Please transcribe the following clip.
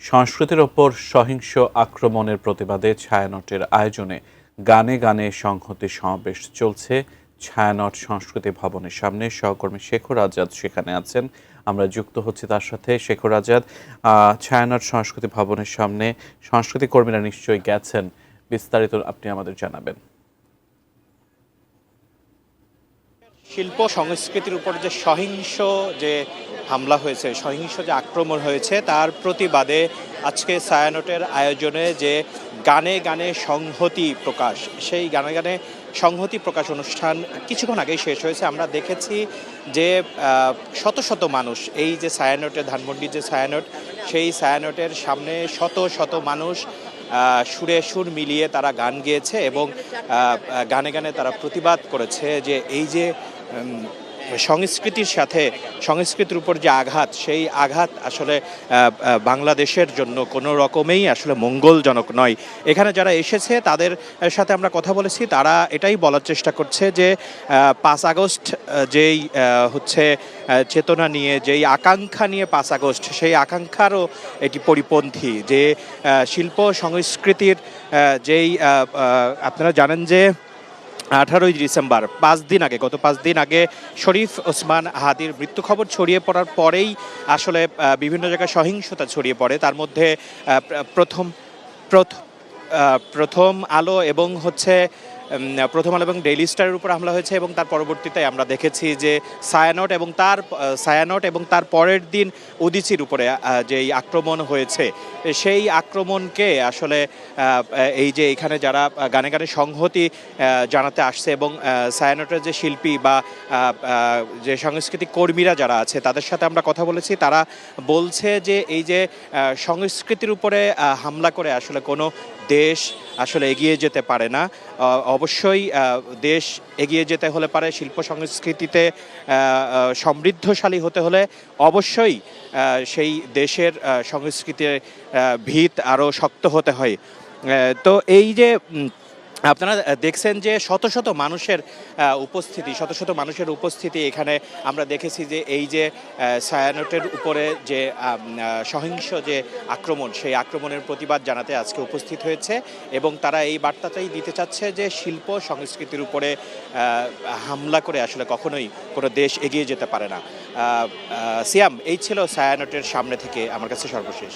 সংস্কৃতির ওপর সহিংস আক্রমণের প্রতিবাদে ছায়ানটের আয়োজনে গানে গানে সংহতি সমাবেশ চলছে। ছায়ানট সংস্কৃতি ভবনের সামনে সহকর্মী শেখর আজাদ সেখানে আছেন, আমরা যুক্ত হচ্ছি তার সাথে। শেখর আজাদ, ছায়ানট সংস্কৃতি ভবনের সামনে সংস্কৃতি কর্মীরা নিশ্চয়ই গেছেন, বিস্তারিত আপনি আমাদের জানাবেন। শিল্প সংস্কৃতির উপর যে সহিংস যে হামলা হয়েছে, সহিংস যে আক্রমণ হয়েছে, তার প্রতিবাদে আজকে ছায়ানটের আয়োজনে যে গানে গানে সংহতি প্রকাশ, সেই গানে গানে সংহতি প্রকাশ অনুষ্ঠান কিছুক্ষণ আগেই শেষ হয়েছে। আমরা দেখেছি যে শত শত মানুষ, এই যে ছায়ানটের ধানমন্ডির যে ছায়ানট, সেই ছায়ানটের সামনে শত শত মানুষ সুরে সুর মিলিয়ে তারা গান গেয়েছে এবং গানে গানে তারা প্রতিবাদ করেছে যে এই যে সংস্কৃতির সাথে সংস্কৃতির উপর যে আঘাত, সেই আঘাত আসলে বাংলাদেশের জন্য কোনো রকমেই আসলে মঙ্গলজনক নয়। এখানে যারা এসেছে তাদের সাথে আমরা কথা বলেছি, তারা এটাই বলার চেষ্টা করছে যে 5 আগস্ট যেই হচ্ছে চেতনা নিয়ে, যেই আকাঙ্ক্ষা নিয়ে 5 আগস্ট, সেই আকাঙ্ক্ষারও এটি পরিপন্থী। যে শিল্প সংস্কৃতির যেই আপনারা জানেন যে 18ই ডিসেম্বর, গত 5 দিন আগে শরীফ ওসমান হাদির মৃত্যু খবর ছড়িয়ে পড়ার পরেই আসলে বিভিন্ন জায়গায় সহিংসতা ছড়িয়ে পড়ে। তার মধ্যে প্রথম আলো এবং ডেইলি স্টারের উপর হামলা হয়েছে এবং তার পরবর্তীতে আমরা দেখেছি যে ছায়ানট এবং তার পরের দিন উদীচীর উপরে যেই আক্রমণ হয়েছে, সেই আক্রমণকে আসলে এই যে এখানে যারা গানে গানে সংহতি জানাতে আসছে এবং ছায়ানটের যে শিল্পী বা যে সাংস্কৃতিক কর্মীরা যারা আছে তাদের সাথে আমরা কথা বলেছি, তারা বলছে যে এই যে সংস্কৃতির উপরে হামলা করে আসলে কোনো দেশ আসলে এগিয়ে যেতে পারে না। অবশ্যই দেশ এগিয়ে যেতে হলে পারে, শিল্প সংস্কৃতিতে সমৃদ্ধশালী হতে হলে অবশ্যই সেই দেশের সংস্কৃতির ভিত আরও শক্ত হতে হয়। তো এই যে আপনারা দেখছেন যে শত শত মানুষের উপস্থিতি এখানে আমরা দেখেছি যে এই যে ছায়ানটের উপরে যে সহিংস যে আক্রমণ, সেই আক্রমণের প্রতিবাদ জানাতে আজকে উপস্থিত হয়েছে এবং তারা এই বার্তাটাই দিতে চাচ্ছে যে শিল্প সংস্কৃতির উপরে হামলা করে আসলে কখনোই কোনো দেশ এগিয়ে যেতে পারে না। সিয়াম, এই ছিল ছায়ানটের সামনে থেকে আমার কাছে সর্বশেষ।